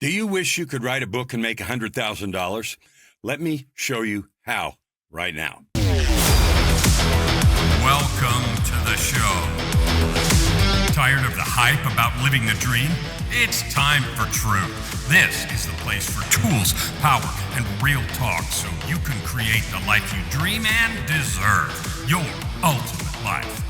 Do you wish you could write a book and make $100,000? Let me show you how right now. Welcome to the show. Tired of the hype about living the dream? It's time for truth. This is the place for tools, power, and real talk so you can create the life you dream and deserve. Your ultimate life.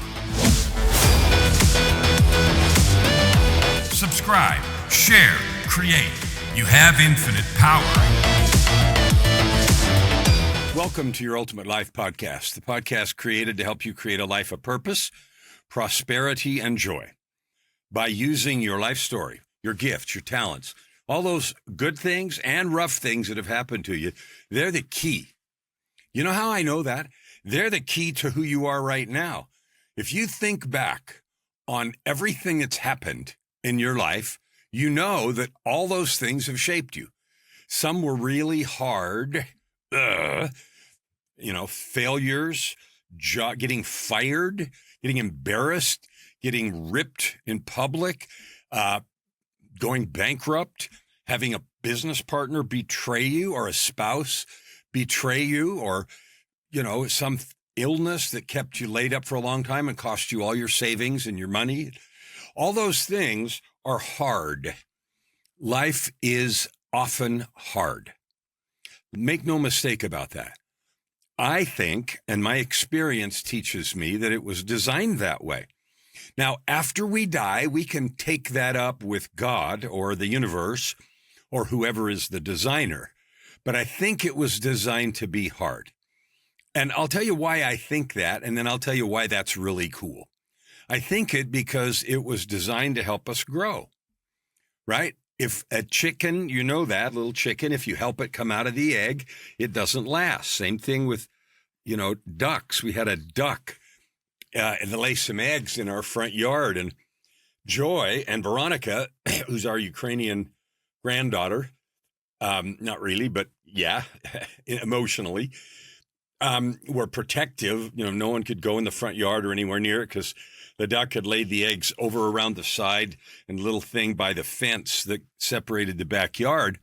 Subscribe, share, create. You have infinite power. Welcome to your Ultimate Life podcast, the podcast created to help you create a life of purpose, prosperity, and joy by using your life story, your gifts, your talents, all those good things and rough things that have happened to you. They're the key. You know how I know that? They're the key to who you are right now. If you think back on everything that's happened in your life, you know that all those things have shaped you. Some were really hard, failures, getting fired, getting embarrassed, getting ripped in public, going bankrupt, having a business partner betray you or a spouse betray you, or, some illness that kept you laid up for a long time and cost you all your savings and your money. All those things are hard. Life is often hard. Make no mistake about that. I think, and my experience teaches me, that it was designed that way. Now, after we die, we can take that up with God or the universe or whoever is the designer. But I think it was designed to be hard. And I'll tell you why I think that, and then I'll tell you why that's really cool. I think it because it was designed to help us grow, right? If a chicken, that little chicken, if you help it come out of the egg, it doesn't last. Same thing with, ducks. We had a duck that laid some eggs in our front yard, and Joy and Veronica, who's our Ukrainian granddaughter, not really, but yeah, emotionally, were protective. No one could go in the front yard or anywhere near it because the duck had laid the eggs over around the side and little thing by the fence that separated the backyard.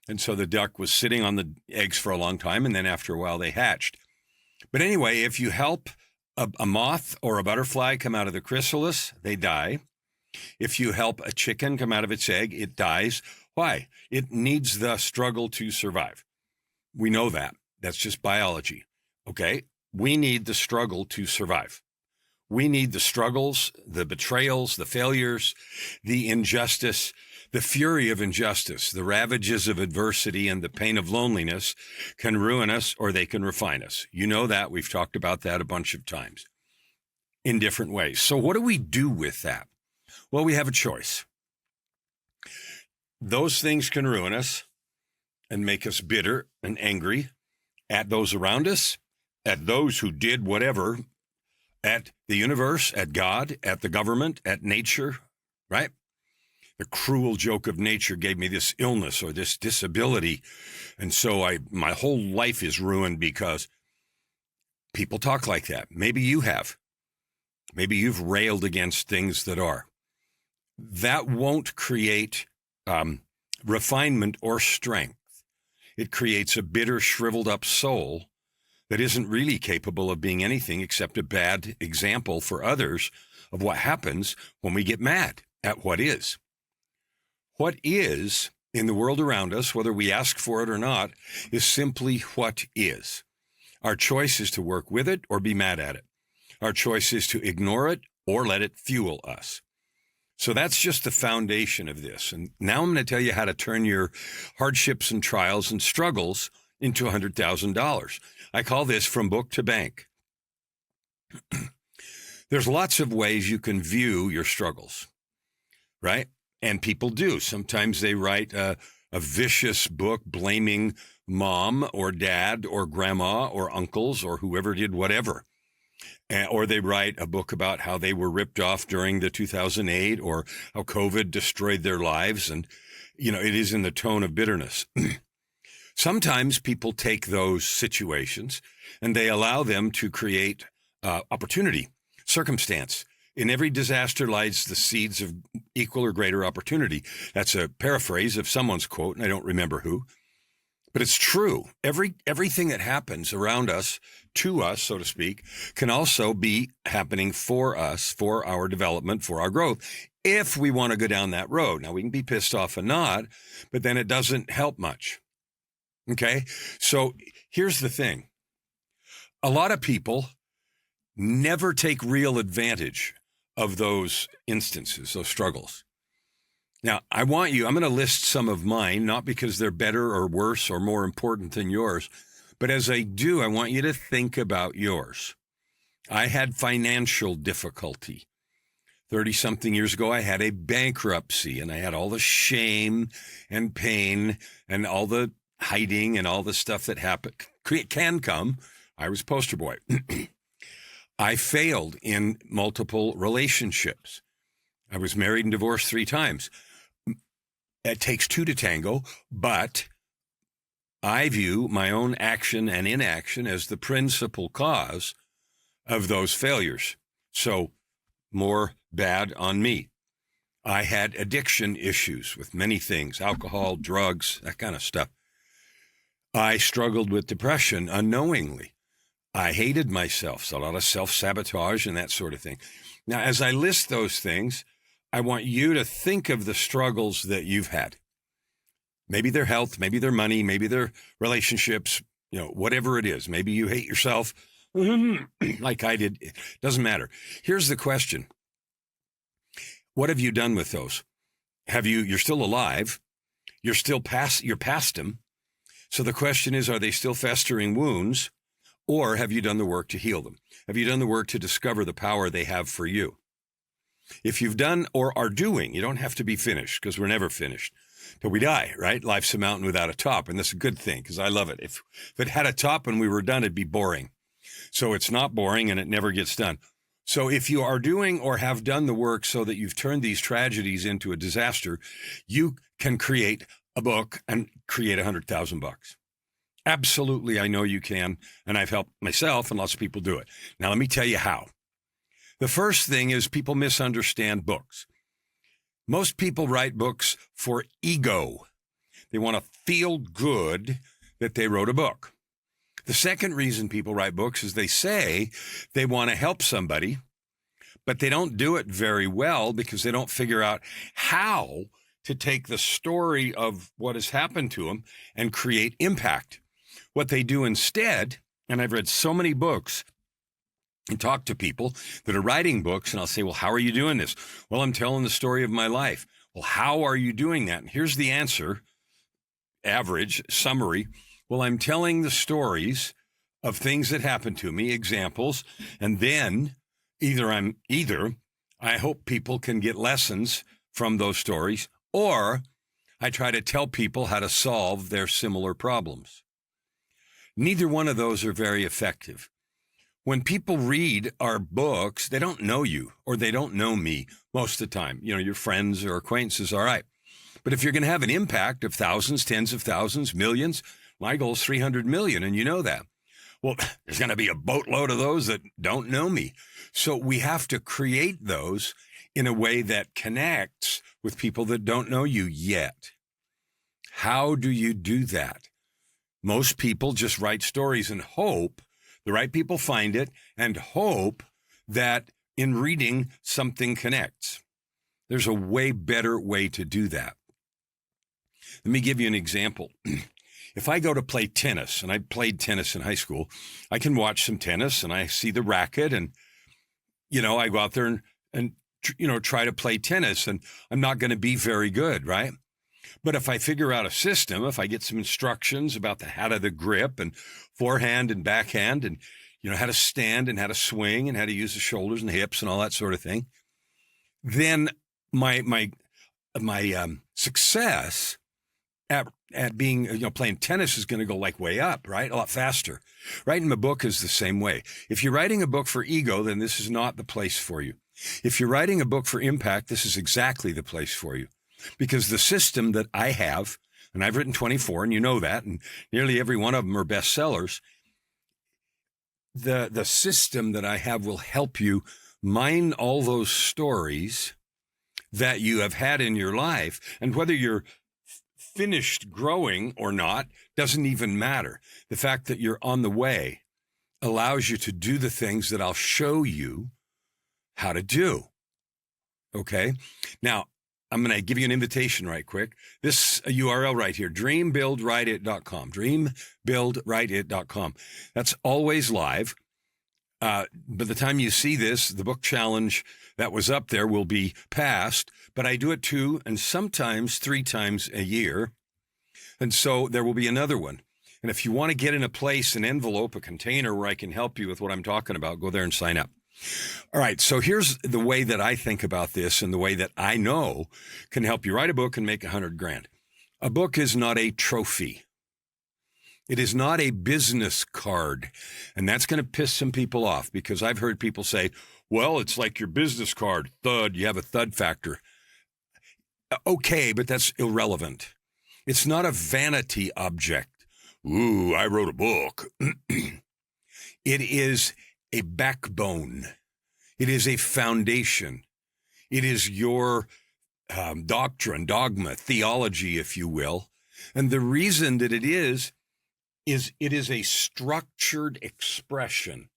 And so the duck was sitting on the eggs for a long time, and then after a while they hatched. But anyway, if you help a moth or a butterfly come out of the chrysalis, they die. If you help a chicken come out of its egg, it dies. Why? It needs the struggle to survive. We know that. That's just biology. Okay? We need the struggle to survive. We need the struggles, the betrayals, the failures, the injustice, the fury of injustice, the ravages of adversity, and the pain of loneliness can ruin us or they can refine us. You know that. We've talked about that a bunch of times in different ways. So what do we do with that? Well, we have a choice. Those things can ruin us and make us bitter and angry at those around us, at those who did whatever, at the universe, at God, at the government, at nature, right? The cruel joke of nature gave me this illness or this disability. And so my whole life is ruined because people talk like that. Maybe you have. Maybe you've railed against things that are. That won't create refinement or strength. It creates a bitter, shriveled up soul that isn't really capable of being anything except a bad example for others of what happens when we get mad at what is. What is in the world around us, whether we ask for it or not, is simply what is. Our choice is to work with it or be mad at it. Our choice is to ignore it or let it fuel us. So that's just the foundation of this. And now I'm going to tell you how to turn your hardships and trials and struggles into $100,000. I call this from book to bank. There's lots of ways you can view your struggles, right? And people do. Sometimes they write a vicious book blaming mom or dad or grandma or uncles or whoever did whatever. Or they write a book about how they were ripped off during the 2008 or how COVID destroyed their lives. And, it is in the tone of bitterness. Sometimes people take those situations and they allow them to create opportunity, circumstance, In every disaster lies the seeds of equal or greater opportunity. That's a paraphrase of someone's quote, and I don't remember who. But it's true. Everything that happens around us, to us, so to speak, can also be happening for us, for our development, for our growth, if we want to go down that road. Now, we can be pissed off and not, but then it doesn't help much. Okay? So here's the thing. A lot of people never take real advantage of those instances, those struggles. Now, I'm going to list some of mine, not because they're better or worse or more important than yours, but as I do, I want you to think about yours. I had financial difficulty. 30-something years ago, I had a bankruptcy, and I had all the shame and pain and all the hiding and all the stuff that can come. I was poster boy. I failed in multiple relationships. I was married and divorced 3 times. It takes 2 to tango, but I view my own action and inaction as the principal cause of those failures. So more bad on me. I had addiction issues with many things, alcohol, drugs, that kind of stuff. I struggled with depression unknowingly. I hated myself, so a lot of self-sabotage and that sort of thing. Now, as I list those things, I want you to think of the struggles that you've had. Maybe their health, maybe their money, maybe their relationships, whatever it is. Maybe you hate yourself like I did. It doesn't matter. Here's the question. What have you done with those? You're still alive. You're past them. So the question is, are they still festering wounds, or have you done the work to heal them? Have you done the work to discover the power they have for you? If you've done or are doing, you don't have to be finished, because we're never finished till we die, right? Life's a mountain without a top, and that's a good thing, because I love it. If it had a top and we were done, it'd be boring. So it's not boring, and it never gets done. So if you are doing or have done the work so that you've turned these tragedies into a disaster, you can create a book and create $100,000. Absolutely, I know you can, and I've helped myself, and lots of people do it. Now, let me tell you how. The first thing is people misunderstand books. Most people write books for ego. They want to feel good that they wrote a book. The second reason people write books is they say they want to help somebody, but they don't do it very well because they don't figure out how to take the story of what has happened to them and create impact. What they do instead, and I've read so many books and talked to people that are writing books, and I'll say, well, how are you doing this? Well, I'm telling the story of my life. Well, how are you doing that? And here's the answer, average, summary. Well, I'm telling the stories of things that happened to me, examples, and then either I hope people can get lessons from those stories, or I try to tell people how to solve their similar problems. Neither one of those are very effective. When people read our books, they don't know you, or they don't know me most of the time. Your friends or acquaintances, all right. But if you're going to have an impact of thousands, tens of thousands, millions, my goal is 300 million, and you know that. Well, there's going to be a boatload of those that don't know me. So we have to create those in a way that connects with people that don't know you yet. How do you do that? Most people just write stories and hope the right people find it and hope that in reading something connects. There's a way better way to do that. Let me give you an example. If I go to play tennis, and I played tennis in high school, I can watch some tennis and I see the racket and, I go out there and try to play tennis, and I'm not going to be very good, right? But if I figure out a system, if I get some instructions about how to the grip and forehand and backhand and, how to stand and how to swing and how to use the shoulders and hips and all that sort of thing, then my success at being, playing tennis is going to go way up, right? A lot faster. Writing a book is the same way. If you're writing a book for ego, then this is not the place for you. If you're writing a book for impact, this is exactly the place for you. Because the system that I have, and I've written 24, and you know that, and nearly every one of them are bestsellers, the system that I have will help you mine all those stories that you have had in your life, and whether you're finished growing or not doesn't even matter. The fact that you're on the way allows you to do the things that I'll show you how to do. Okay? Now, I'm going to give you an invitation right quick. This URL right here, dreambuildwriteit.com, dreambuildwriteit.com. That's always live. By the time you see this, the book challenge that was up there will be passed, but I do it 2 and sometimes 3 times a year. And so there will be another one. And if you want to get in a place, an envelope, a container where I can help you with what I'm talking about, go there and sign up. All right. So here's the way that I think about this and the way that I know can help you write a book and make $100,000. A book is not a trophy. It is not a business card. And that's going to piss some people off because I've heard people say, well, it's like your business card, thud, you have a thud factor. Okay, but that's irrelevant. It's not a vanity object. Ooh, I wrote a book. It is a backbone. It is a foundation. It is your doctrine, dogma, theology, if you will. And the reason that it is it is a structured expression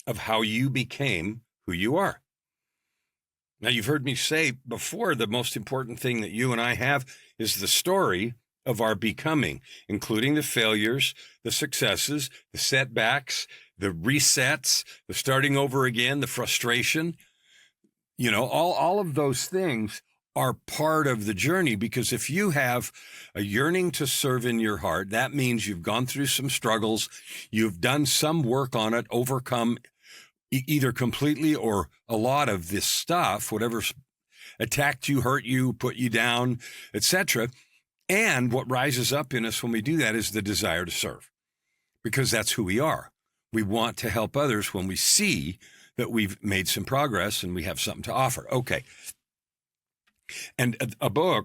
of how you became who you are. Now, you've heard me say before, the most important thing that you and I have is the story of our becoming, including the failures, the successes, the setbacks, the resets, the starting over again, the frustration. You know, all of those things are part of the journey, because if you have a yearning to serve in your heart, that means you've gone through some struggles, you've done some work on it, overcome either completely or a lot of this stuff, whatever's attacked you, hurt you, put you down, etc. And what rises up in us when we do that is the desire to serve, because that's who we are. We want to help others when we see that we've made some progress and we have something to offer. Okay. And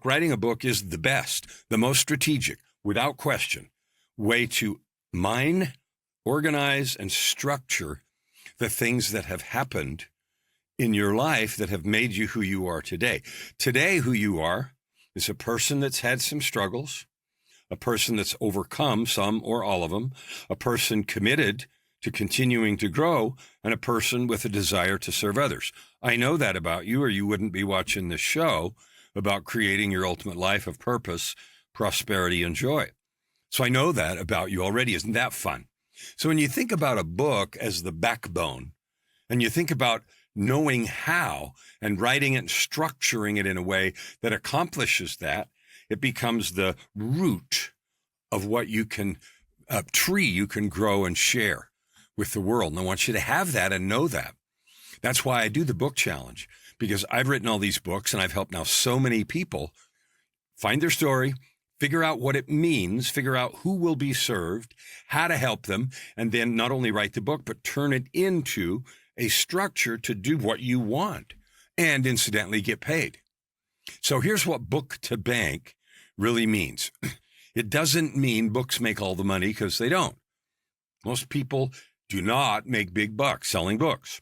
writing a book is the best, the most strategic, without question, way to mine, organize, and structure the things that have happened in your life that have made you who you are today. Today, who you are is a person that's had some struggles, a person that's overcome some or all of them, a person committed to continuing to grow, and a person with a desire to serve others. I know that about you, or you wouldn't be watching this show about creating your ultimate life of purpose, prosperity, and joy. So I know that about you already. Isn't that fun? So when you think about a book as the backbone, and you think about knowing how and writing it and structuring it in a way that accomplishes that, it becomes the root of what you can, a tree you can grow and share with the world. And I want you to have that and know that. That's why I do the book challenge, because I've written all these books and I've helped now so many people find their story, figure out what it means, figure out who will be served, how to help them, and then not only write the book, but turn it into a structure to do what you want and incidentally get paid. So here's what book to bank really means. It doesn't mean books make all the money, because they don't. Most people do not make big bucks selling books.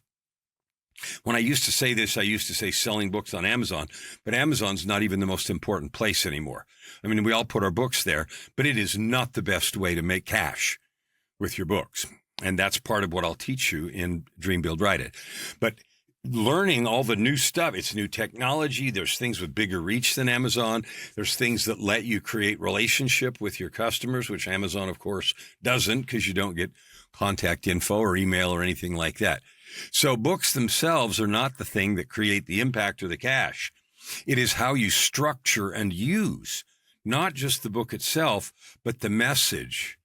When I used to say this, I used to say selling books on Amazon, but Amazon's not even the most important place anymore. I mean, we all put our books there, but it is not the best way to make cash with your books. And that's part of what I'll teach you in Dream, Build, Write It. But learning all the new stuff, it's new technology. There's things with bigger reach than Amazon. There's things that let you create relationship with your customers, which Amazon, of course, doesn't, because you don't get contact info or email or anything like that. So books themselves are not the thing that create the impact or the cash. It is how you structure and use not just the book itself, but the message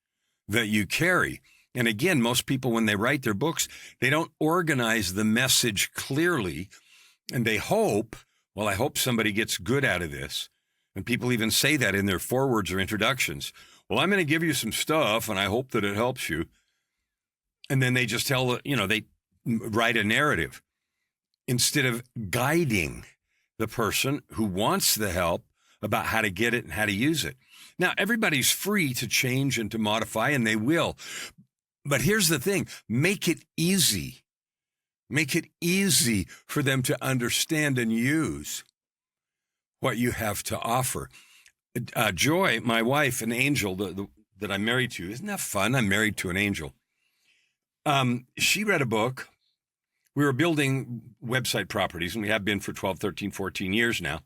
that you carry. And again, most people, when they write their books, they don't organize the message clearly. And they hope, well, I hope somebody gets good out of this. And people even say that in their forewords or introductions. Well, I'm going to give you some stuff and I hope that it helps you. And then they just tell, they write a narrative instead of guiding the person who wants the help about how to get it and how to use it. Now, everybody's free to change and to modify, and they will. But here's the thing, make it easy Make it easy for them to understand and use what you have to offer. Joy, my wife, an angel that I'm married to, isn't that fun? I'm married to an angel. She read a book. We were building website properties, and we have been for 12, 13, 14 years now,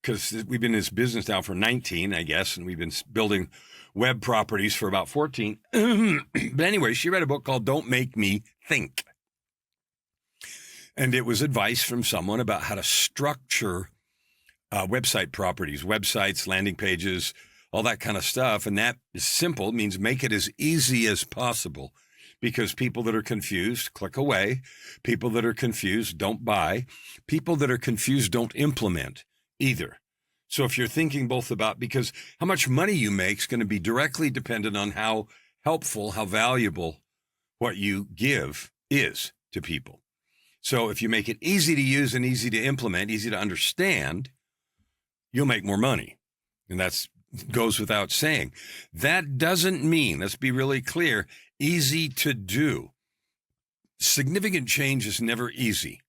because we've been in this business now for 19, I guess, and we've been building web properties for about 14. But anyway, she read a book called Don't Make Me Think. And it was advice from someone about how to structure website properties, websites, landing pages, all that kind of stuff. And that is simple. It means make it as easy as possible, because people that are confused click away. People that are confused don't buy. People that are confused don't implement either. So if you're thinking both about, because how much money you make is going to be directly dependent on how helpful, how valuable what you give is to people. So if you make it easy to use and easy to implement, easy to understand, you'll make more money. And that goes without saying. That doesn't mean, let's be really clear, easy to do. Significant change is never easy.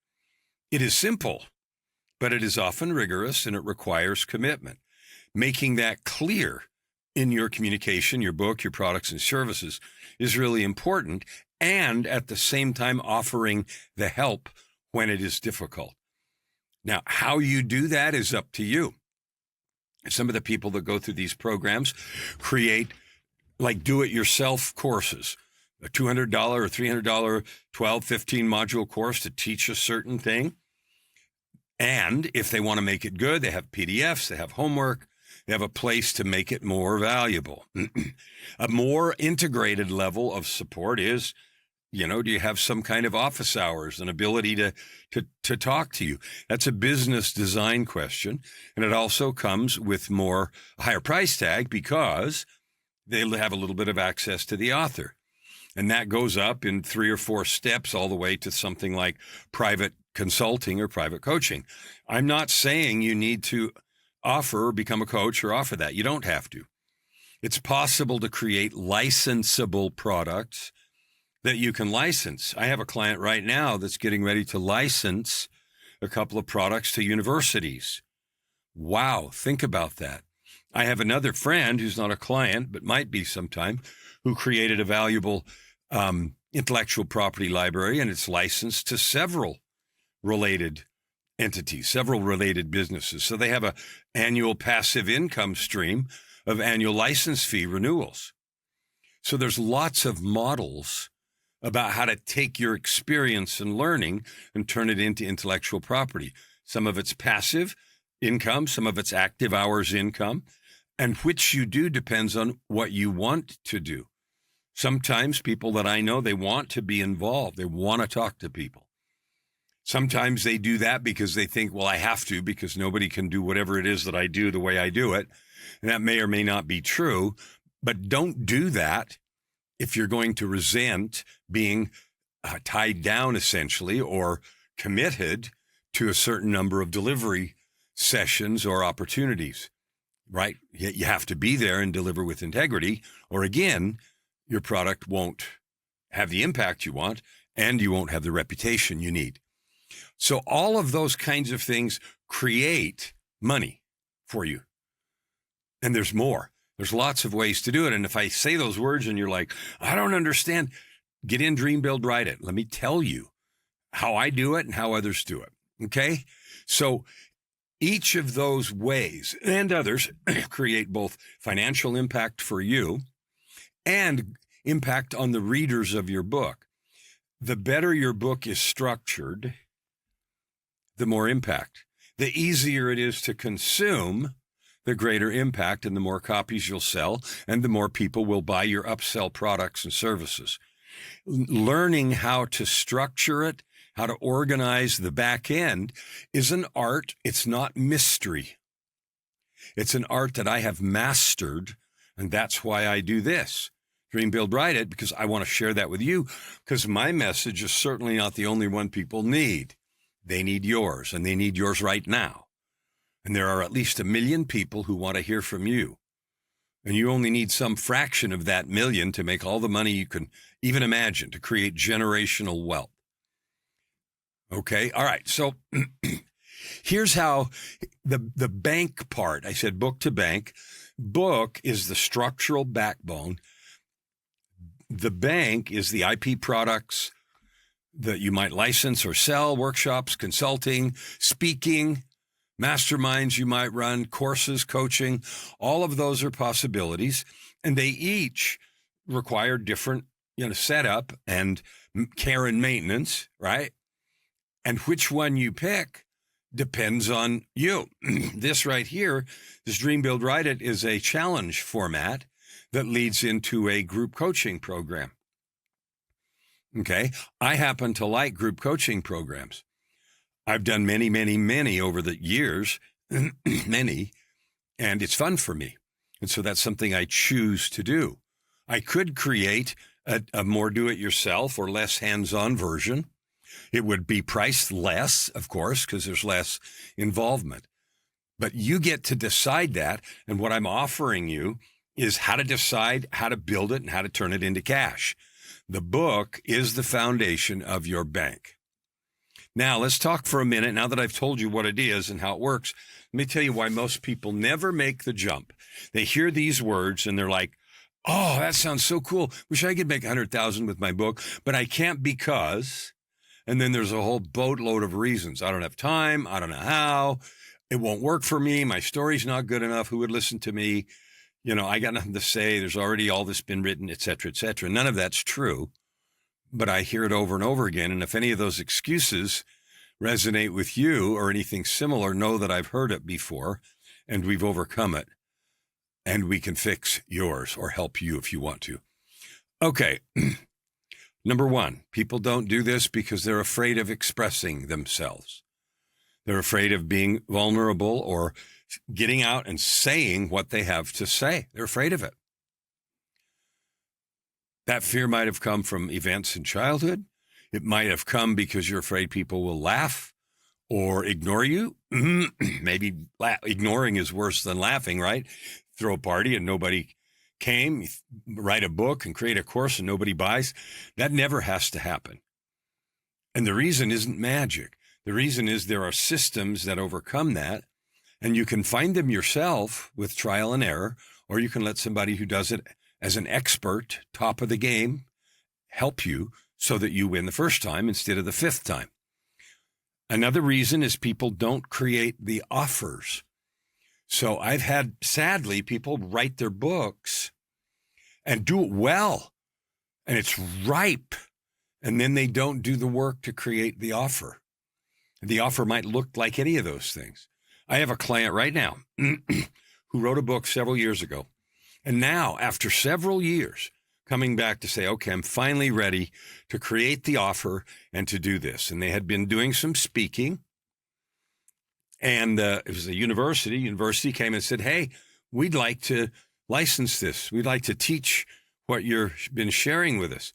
It is simple, but it is often rigorous and it requires commitment. Making that clear in your communication, your book, your products and services is really important. And at the same time, offering the help when it is difficult. Now, how you do that is up to you. Some of the people that go through these programs create like do-it-yourself courses, a $200 or $300 12, 15 module course to teach a certain thing. And if they want to make it good, they have PDFs, they have homework, they have a place to make it more valuable. A more integrated level of support is, do you have some kind of office hours, an ability to talk to you? That's a business design question. And it also comes with higher price tag, because they have a little bit of access to the author. And that goes up in 3 or 4 steps all the way to something like private consulting or private coaching. I'm not saying you need to offer or become a coach or offer that. You don't have to. It's possible to create licensable products that you can license. I have a client right now that's getting ready to license a couple of products to universities. Wow, think about that. I have another friend who's not a client, but might be sometime, who created a valuable intellectual property library, and it's licensed to several related entities, several related businesses. So they have an annual passive income stream of annual license fee renewals. So there's lots of models about how to take your experience and learning and turn it into intellectual property. Some of it's passive income, some of it's active hours income, and which you do depends on what you want to do. Sometimes people that I know, they want to be involved. They want to talk to people. Sometimes they do that because they think, well, I have to, because nobody can do whatever it is that I do the way I do it. And that may or may not be true, but don't do that if you're going to resent being tied down, essentially, or committed to a certain number of delivery sessions or opportunities, right? You have to be there and deliver with integrity, or again, your product won't have the impact you want, and you won't have the reputation you need. So all of those kinds of things create money for you. And there's more. There's lots of ways to do it. And if I say those words and you're like, I don't understand, get in, dream, build, write it. Let me tell you how I do it and how others do it. Okay? So each of those ways and others create both financial impact for you and impact on the readers of your book. The better your book is structured, the more impact. The easier it is to consume, the greater impact, and the more copies you'll sell, and the more people will buy your upsell products and services. Learning how to structure it, how to organize the back end is an art. It's not mystery. It's an art that I have mastered, and that's why I do this. Dream, build, write it, because I want to share that with you, because my message is certainly not the only one people need. They need yours, and they need yours right now. And there are at least 1 million people who want to hear from you. And you only need some fraction of that million to make all the money you can even imagine, to create generational wealth. Okay. All right. So here's how the bank part, I said book to bank. Book is the structural backbone. The bank is the IP products that you might license or sell, workshops, consulting, speaking, masterminds you might run, courses, coaching. All of those are possibilities. And they each require different, setup and care and maintenance, right? And which one you pick depends on you. This right here, this Dream, Build, Write It is a challenge format that leads into a group coaching program. Okay. I happen to like group coaching programs. I've done many, many, many over the years, many, and it's fun for me. And so that's something I choose to do. I could create a more do-it-yourself or less hands-on version. It would be priced less, of course, because there's less involvement. But you get to decide that. And what I'm offering you is how to decide how to build it and how to turn it into cash. The book is the foundation of your bank. Now, let's talk for a minute. Now that I've told you what it is and how it works, let me tell you why most people never make the jump. They hear these words and they're like, oh, that sounds so cool. Wish I could make 100,000 with my book, but I can't because, and then there's a whole boatload of reasons. I don't have time. I don't know how. It won't work for me. My story's not good enough. Who would listen to me? I got nothing to say. There's already all this been written, et cetera, et cetera. None of that's true, but I hear it over and over again. And if any of those excuses resonate with you or anything similar, know that I've heard it before and we've overcome it. And we can fix yours or help you if you want to. Okay. Number one, people don't do this because they're afraid of expressing themselves. They're afraid of being vulnerable or getting out and saying what they have to say. They're afraid of it. That fear might have come from events in childhood. It might have come because you're afraid people will laugh or ignore you. Maybe ignoring is worse than laughing, right? Throw a party and nobody came, write a book and create a course and nobody buys. That never has to happen. And the reason isn't magic. The reason is there are systems that overcome that, and you can find them yourself with trial and error, or you can let somebody who does it as an expert, top of the game, help you so that you win the first time instead of the fifth time. Another reason is people don't create the offers. So I've had, sadly, people write their books and do it well, and it's ripe, and then they don't do the work to create the offer. The offer might look like any of those things. I have a client right now who wrote a book several years ago, and now, after several years, coming back to say, okay, I'm finally ready to create the offer and to do this. And they had been doing some speaking. And it was a university. University came and said, hey, we'd like to license this. We'd like to teach what you've been sharing with us.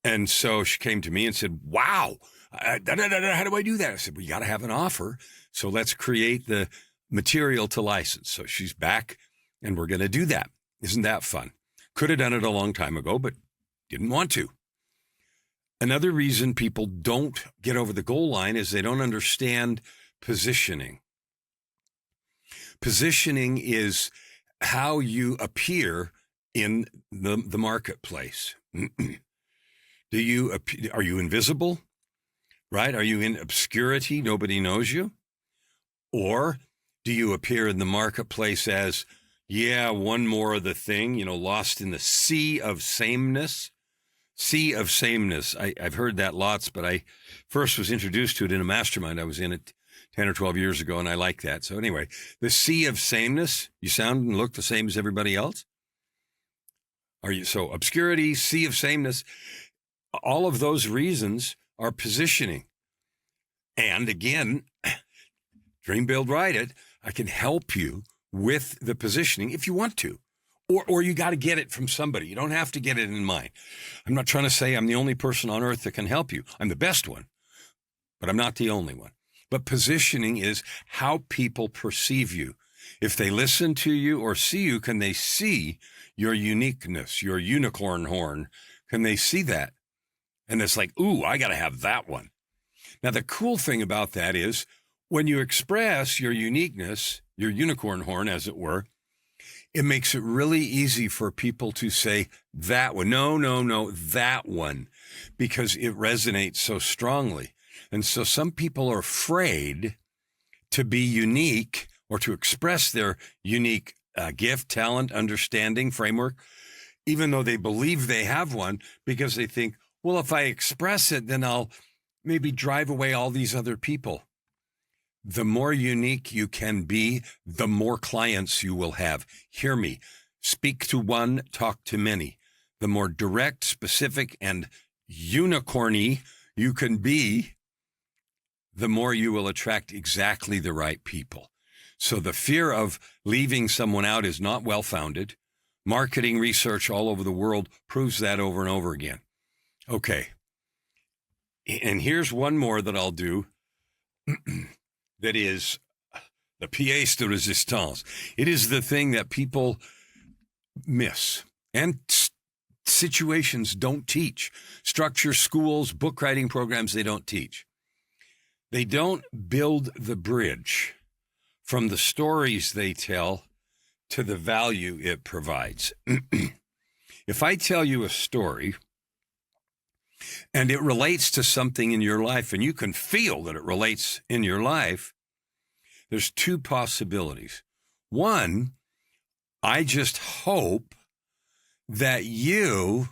And so she came to me and said, wow, how do I do that? I said, well, you got to have an offer. So let's create the material to license. So she's back and we're going to do that. Isn't that fun? Could have done it a long time ago, but didn't want to. Another reason people don't get over the goal line is they don't understand positioning. Positioning is how you appear in the marketplace. Are you invisible? Right? Are you in obscurity? Nobody knows you? Or do you appear in the marketplace as, one more of the thing, lost in the sea of sameness? Sea of sameness. I've heard that lots, but I first was introduced to it in a mastermind I was in it 10 or 12 years ago, and I like that. So anyway, the sea of sameness, you sound and look the same as everybody else? So obscurity, sea of sameness, all of those reasons are positioning. And again, Dream, Build, Write It, I can help you with the positioning if you want to. Or you got to get it from somebody. You don't have to get it in mine. I'm not trying to say I'm the only person on earth that can help you. I'm the best one, but I'm not the only one. But positioning is how people perceive you. If they listen to you or see you, can they see your uniqueness, your unicorn horn? Can they see that? And it's like, ooh, I got to have that one. Now, the cool thing about that is when you express your uniqueness, your unicorn horn, as it were, it makes it really easy for people to say that one. No, that one, because it resonates so strongly. And so some people are afraid to be unique or to express their unique gift, talent, understanding, framework, even though they believe they have one, because they think, well, if I express it, then I'll maybe drive away all these other people. The more unique you can be, the more clients you will have. Hear me. Speak to one, talk to many. The more direct, specific, and unicorny you can be, the more you will attract exactly the right people. So the fear of leaving someone out is not well-founded. Marketing research all over the world proves that over and over again. Okay. And here's one more that I'll do. That is the pièce de résistance. It is the thing that people miss and situations don't teach. Structure, schools, book writing programs, they don't teach. They don't build the bridge from the stories they tell to the value it provides. If I tell you a story and it relates to something in your life, and you can feel that it relates in your life, there's two possibilities. One, I just hope that you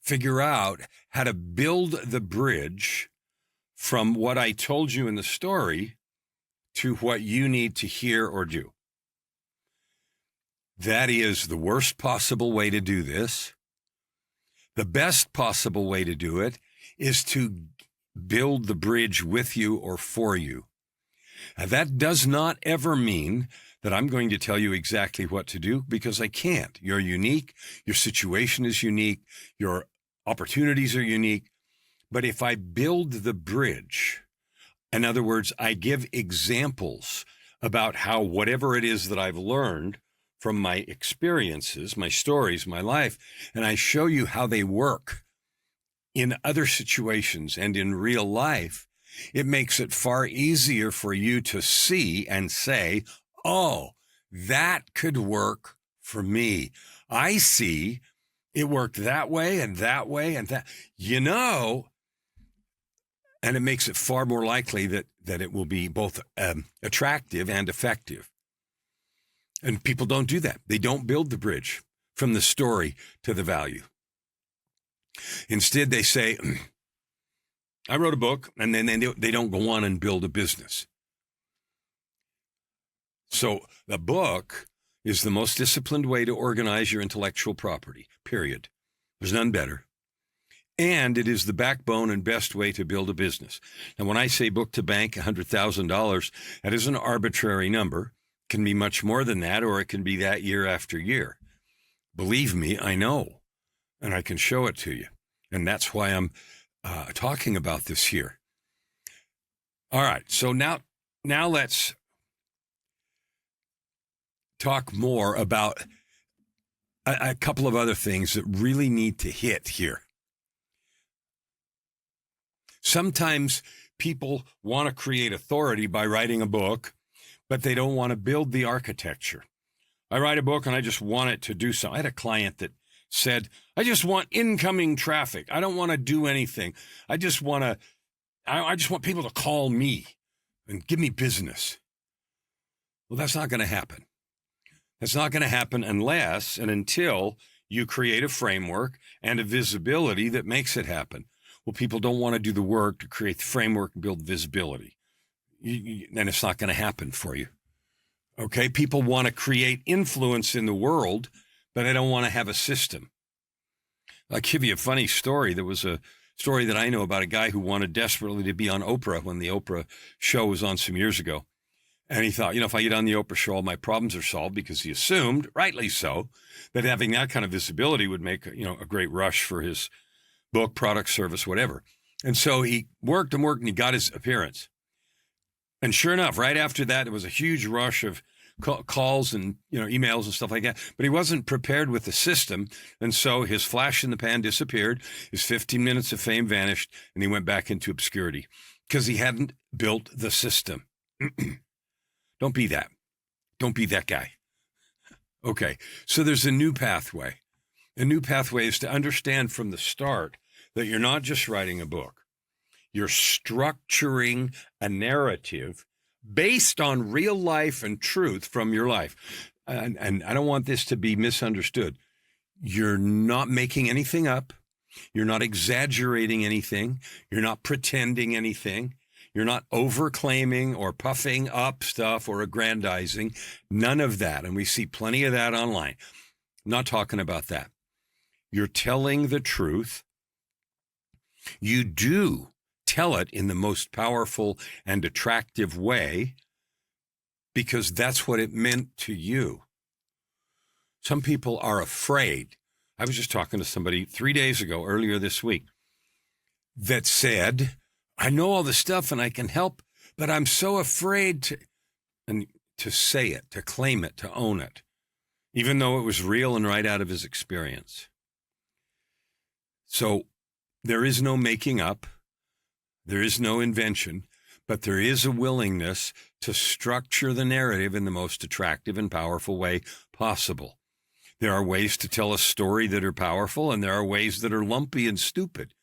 figure out how to build the bridge from what I told you in the story to what you need to hear or do. That is the worst possible way to do this. The best possible way to do it is to build the bridge with you or for you. Now, that does not ever mean that I'm going to tell you exactly what to do, because I can't. You're unique. Your situation is unique. Your opportunities are unique. But if I build the bridge, in other words, I give examples about how whatever it is that I've learned from my experiences, my stories, my life, and I show you how they work in other situations and in real life, it makes it far easier for you to see and say, oh, that could work for me. I see it worked that way and that way and that, and it makes it far more likely that it will be both attractive and effective. And people don't do that. They don't build the bridge from the story to the value. Instead, they say, I wrote a book, and then they don't go on and build a business. So the book is the most disciplined way to organize your intellectual property, period. There's none better. And it is the backbone and best way to build a business. And when I say book to bank, $100,000, that is an arbitrary number. It can be much more than that, or it can be that year after year. Believe me, I know, and I can show it to you. And that's why I'm talking about this here. All right, so now let's talk more about a couple of other things that really need to hit here. Sometimes people want to create authority by writing a book, but they don't want to build the architecture. I write a book and I just want it to do something. I had a client that said, I just want incoming traffic. I don't want to do anything. I just want people to call me and give me business. Well, that's not going to happen. That's not going to happen unless and until you create a framework and a visibility that makes it happen. Well, people don't want to do the work to create the framework and build visibility. Then it's not going to happen for you. Okay? People want to create influence in the world, but they don't want to have a system. I'll give you a funny story. There was a story that I know about a guy who wanted desperately to be on Oprah when the Oprah show was on some years ago. And he thought, if I get on the Oprah show, all my problems are solved, because he assumed, rightly so, that having that kind of visibility would make, a great rush for his book, product, service, whatever. And so he worked and he got his appearance. And sure enough, right after that, there was a huge rush of calls and emails and stuff like that, but he wasn't prepared with the system. And so his flash in the pan disappeared. His 15 minutes of fame vanished, and he went back into obscurity because he hadn't built the system. Don't be that. Don't be that guy. Okay, so there's a new pathway. A new pathway is to understand from the start that you're not just writing a book. You're structuring a narrative based on real life and truth from your life. And I don't want this to be misunderstood. You're not making anything up. You're not exaggerating anything. You're not pretending anything. You're not overclaiming or puffing up stuff or aggrandizing. None of that. And we see plenty of that online. I'm not talking about that. You're telling the truth. You do tell it in the most powerful and attractive way because that's what it meant to you. Some people are afraid. I was just talking to somebody 3 days ago, earlier this week, that said, I know all the stuff and I can help, but I'm so afraid to say it, to claim it, to own it, even though it was real and right out of his experience. So there is no making up. There is no invention, but there is a willingness to structure the narrative in the most attractive and powerful way possible. There are ways to tell a story that are powerful, and there are ways that are lumpy and stupid.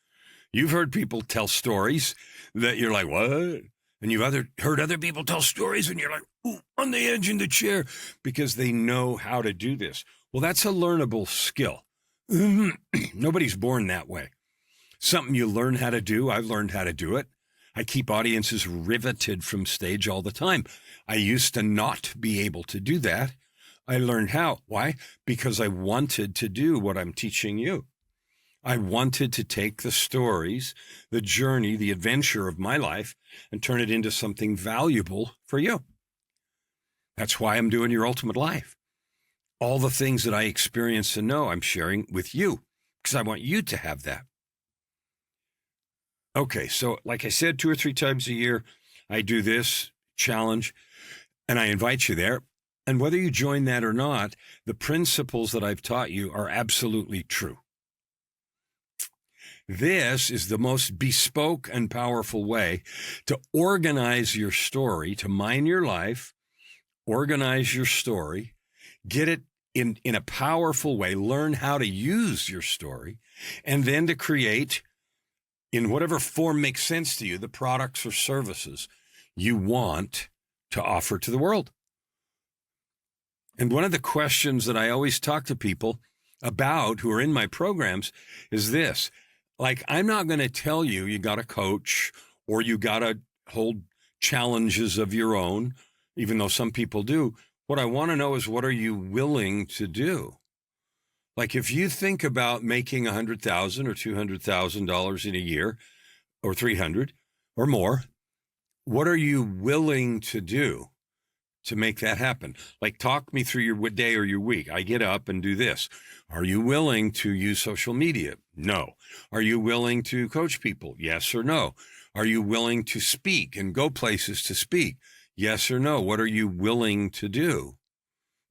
You've heard people tell stories that you're like, what? And you've heard other people tell stories and you're like, ooh, on the edge in the chair, because they know how to do this. Well, that's a learnable skill. Nobody's born that way. Something you learn how to do. I've learned how to do it. I keep audiences riveted from stage all the time. I used to not be able to do that. I learned how. Why? Because I wanted to do what I'm teaching you. I wanted to take the stories, the journey, the adventure of my life and turn it into something valuable for you. That's why I'm doing Your Ultimate Life. All the things that I experience and know, I'm sharing with you because I want you to have that. Okay, so like I said, 2 or 3 times a year, I do this challenge and I invite you there. And whether you join that or not, the principles that I've taught you are absolutely true. This is the most bespoke and powerful way to organize your story, to mine your life, organize your story, get it in a powerful way, learn how to use your story, and then to create, in whatever form makes sense to you, the products or services you want to offer to the world. And one of the questions that I always talk to people about who are in my programs is this. Like, I'm not going to tell you you got to coach or you got to hold challenges of your own, even though some people do. What I want to know is, what are you willing to do? Like, if you think about making $100,000 or $200,000 in a year, or 300 or more, what are you willing to do to make that happen? Like, talk me through your day or your week. I get up and do this. Are you willing to use social media? No. Are you willing to coach people? Yes or no. Are you willing to speak and go places to speak? Yes or no. What are you willing to do?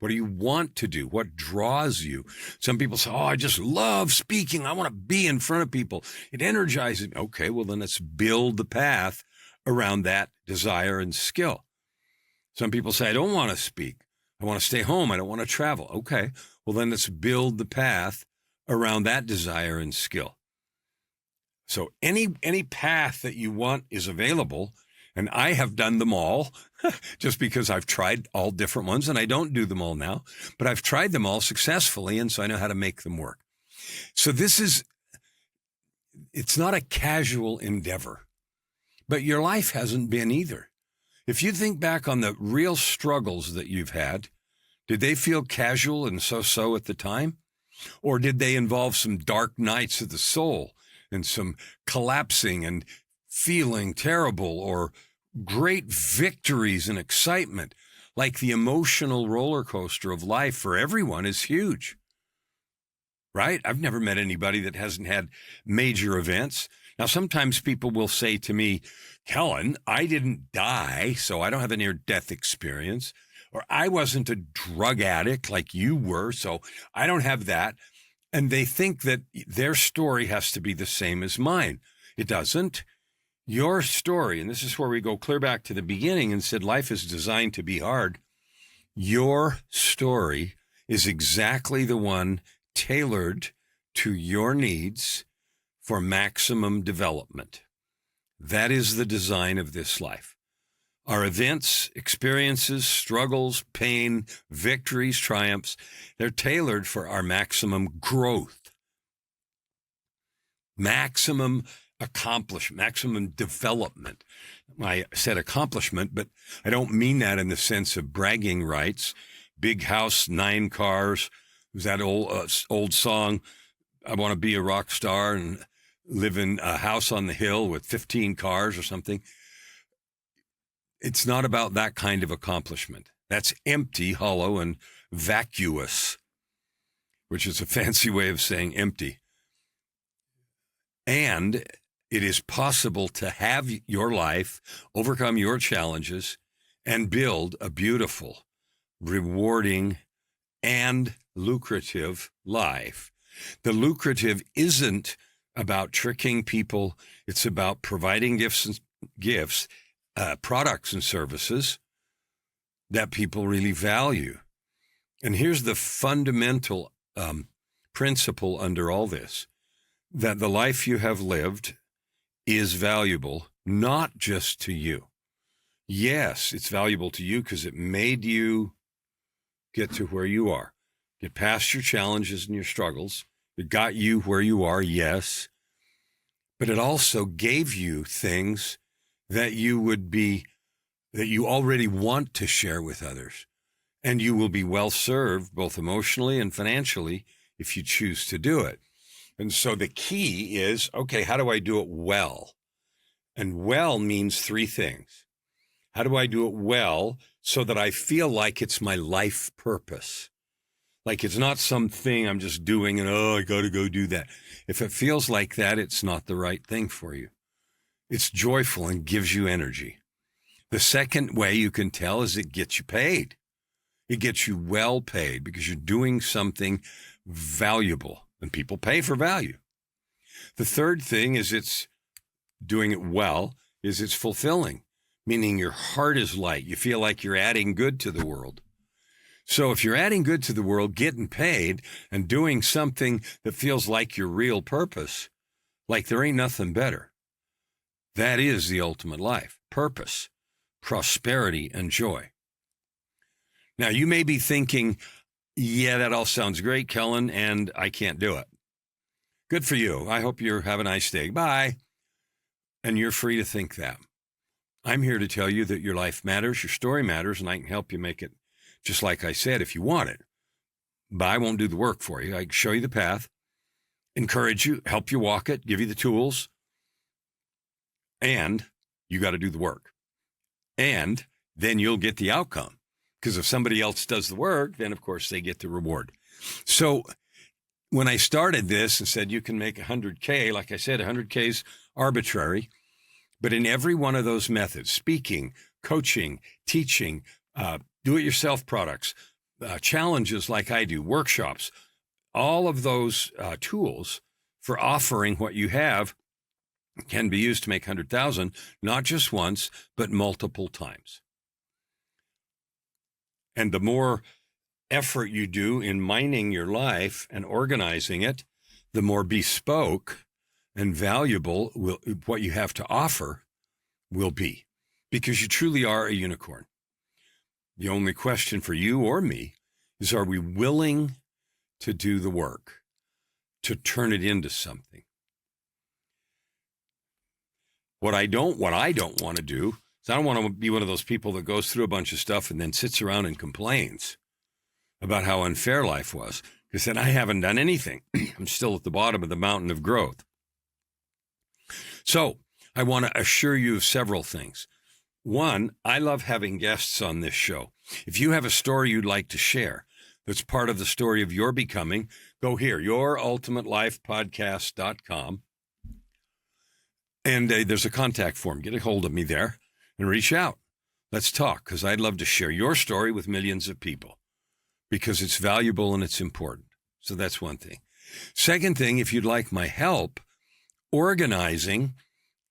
What do you want to do? What draws you? Some people say, oh, I just love speaking. I want to be in front of people. It energizes me. Okay, well, then let's build the path around that desire and skill. Some people say, I don't want to speak. I want to stay home. I don't want to travel. Okay, well, then let's build the path around that desire and skill. So any path that you want is available. And I have done them all just because I've tried all different ones, and I don't do them all now, but I've tried them all successfully. And so I know how to make them work. So it's not a casual endeavor, but your life hasn't been either. If you think back on the real struggles that you've had, did they feel casual and so-so at the time? Or did they involve some dark nights of the soul and some collapsing and feeling terrible, or great victories and excitement? Like, the emotional roller coaster of life for everyone is huge, right? I've never met anybody that hasn't had major events. Now, sometimes people will say to me, Kellan, I didn't die, so I don't have a near-death experience. or I wasn't a drug addict like you were, so I don't have that. And they think that their story has to be the same as mine. It doesn't. Your story, and this is where we go clear back to the beginning and said life is designed to be hard. Your story is exactly the one tailored to your needs for maximum development. That is the design of this life. Our events, experiences, struggles, pain, victories, triumphs, they're tailored for our maximum growth, maximum accomplishment, maximum development. I said accomplishment, but I don't mean that in the sense of bragging rights. Big house, 9 cars. It was that old song, I want to be a rock star and live in a house on the hill with 15 cars or something. It's not about that kind of accomplishment. That's empty, hollow, and vacuous, which is a fancy way of saying empty. And it is possible to have your life, overcome your challenges, and build a beautiful, rewarding, and lucrative life. The lucrative isn't about tricking people. It's about providing gifts, products and services that people really value. And here's the fundamental principle under all this, that the life you have lived is valuable, not just to you. Yes, it's valuable to you because it made you get to where you are, get past your challenges and your struggles. It got you where you are, yes, but it also gave you things that you already want to share with others. And you will be well served, both emotionally and financially, if you choose to do it. And so the key is, okay, how do I do it well? And well means 3 things. How do I do it well so that I feel like it's my life purpose? Like it's not something I'm just doing and, I got to go do that. If it feels like that, it's not the right thing for you. It's joyful and gives you energy. The second way you can tell is it gets you paid. It gets you well paid because you're doing something valuable, and people pay for value. The third thing is it's doing it well, is it's fulfilling, meaning your heart is light. You feel like you're adding good to the world. So if you're adding good to the world, getting paid and doing something that feels like your real purpose, like there ain't nothing better. That is the ultimate life, purpose, prosperity, and joy. Now, you may be thinking, yeah, that all sounds great, Kellan, and I can't do it. Good for you. I hope you have a nice day. Bye. And you're free to think that. I'm here to tell you that your life matters, your story matters, and I can help you make it just like I said if you want it. But I won't do the work for you. I can show you the path, encourage you, help you walk it, give you the tools, and you got to do the work. And then you'll get the outcome. Because if somebody else does the work, then, of course, they get the reward. So when I started this and said you can make 100K, like I said, 100K is arbitrary. But in every one of those methods, speaking, coaching, teaching, do-it-yourself products, challenges like I do, workshops, all of those tools for offering what you have can be used to make 100,000, not just once, but multiple times. And the more effort you do in mining your life and organizing it, the more bespoke and valuable what you have to offer will be, because you truly are a unicorn. The only question for you or me is, are we willing to do the work, to turn it into something? What I don't want to do is I don't want to be one of those people that goes through a bunch of stuff and then sits around and complains about how unfair life was, because then I haven't done anything. I'm still at the bottom of the mountain of growth. So I want to assure you of several things. One, I love having guests on this show. If you have a story you'd like to share that's part of the story of your becoming, go here, yourultimatelifepodcast.com. And there's a contact form. Get a hold of me there and reach out. Let's talk, because I'd love to share your story with millions of people because it's valuable and it's important. So that's one thing. Second thing, if you'd like my help organizing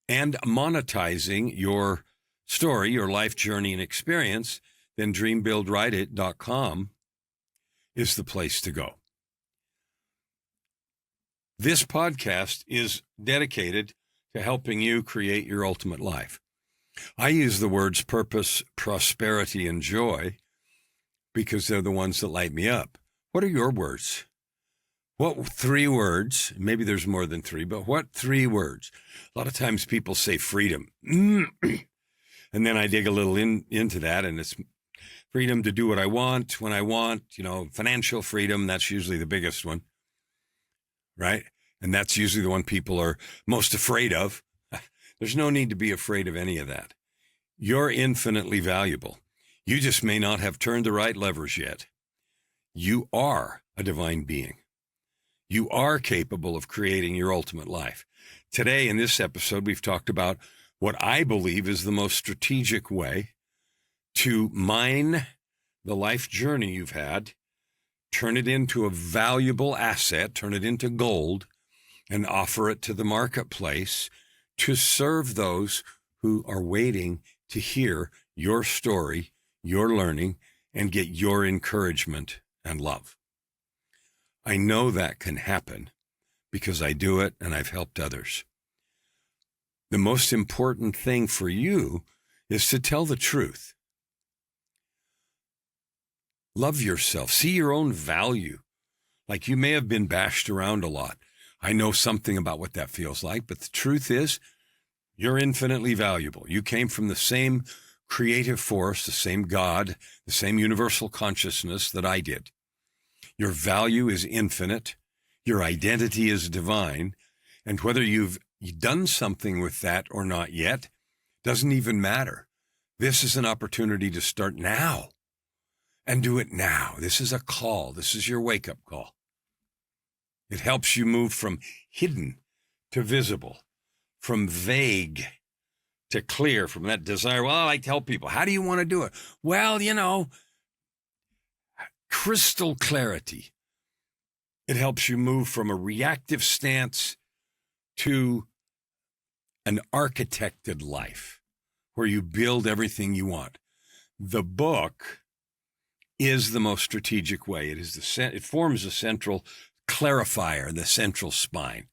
and monetizing your story, your life journey and experience, then dreambuildwriteit.com is the place to go. This podcast is dedicated to helping you create your ultimate life. I use the words purpose, prosperity, and joy because they're the ones that light me up. What are your words? What 3 words? Maybe there's more than 3, but what 3 words? A lot of times people say freedom. And then I dig a little into that, and it's freedom to do what I want, when I want, financial freedom. That's usually the biggest one, right? And that's usually the one people are most afraid of. There's no need to be afraid of any of that. You're infinitely valuable. You just may not have turned the right levers yet. You are a divine being. You are capable of creating your ultimate life. Today, in this episode, we've talked about what I believe is the most strategic way to mine the life journey you've had, turn it into a valuable asset, turn it into gold, and offer it to the marketplace to serve those who are waiting to hear your story, your learning, and get your encouragement and love. I know that can happen because I do it and I've helped others. The most important thing for you is to tell the truth. Love yourself. See your own value. Like, you may have been bashed around a lot. I know something about what that feels like, but the truth is, you're infinitely valuable. You came from the same creative force, the same God, the same universal consciousness that I did. Your value is infinite. Your identity is divine. And whether you've done something with that or not yet doesn't even matter. This is an opportunity to start now and do it now. This is a call. This is your wake-up call. It helps you move from hidden to visible, from vague to clear, from that desire. Well, I like to help people. How do you want to do it? Well, crystal clarity. It helps you move from a reactive stance to an architected life where you build everything you want. The book is the most strategic way. It forms a central clarifier, the central spine.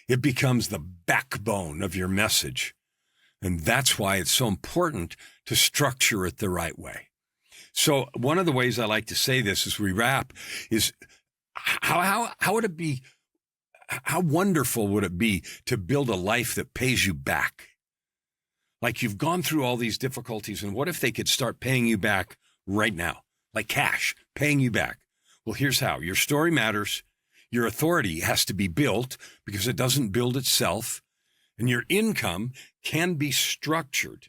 It becomes the backbone of your message. And that's why it's so important to structure it the right way. So one of the ways I like to say this as we wrap is how would it be, how wonderful would it be to build a life that pays you back? Like, you've gone through all these difficulties, and what if they could start paying you back right now? Like cash, paying you back. Well, here's how. Your story matters. Your authority has to be built because it doesn't build itself. And your income can be structured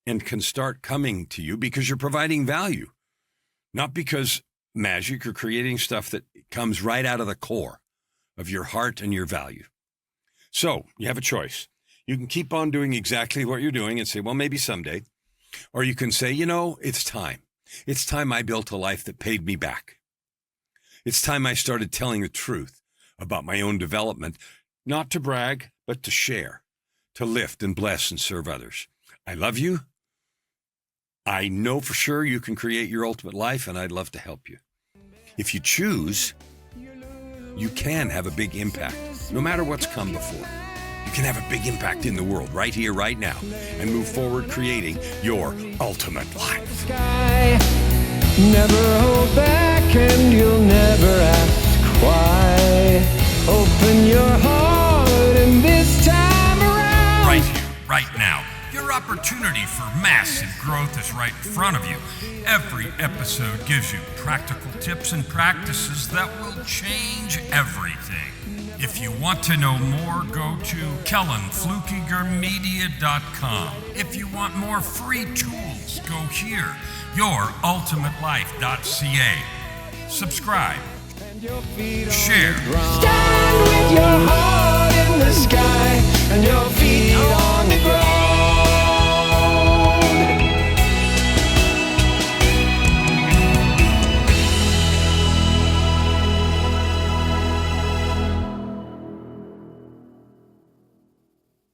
and can start coming to you because you're providing value, not because magic or creating stuff that comes right out of the core of your heart and your value. So you have a choice. You can keep on doing exactly what you're doing and say, well, maybe someday. Or you can say, it's time. It's time I built a life that paid me back. It's time I started telling the truth about my own development, not to brag, but to share, to lift and bless and serve others. I love you. I know for sure you can create your ultimate life, and I'd love to help you. If you choose, you can have a big impact, no matter what's come before. You can have a big impact in the world right here, right now, and move forward creating your ultimate life. Never hold back and you'll never ask why. Open your heart and this time around. Right here, right now. Your opportunity for massive growth is right in front of you. Every episode gives you practical tips and practices that will change everything. If you want to know more, go to KellanFluckigerMedia.com. If you want more free tools, go here, YourUltimateLife.ca. Subscribe. Share. Stand with your heart in the sky and your feet on the ground.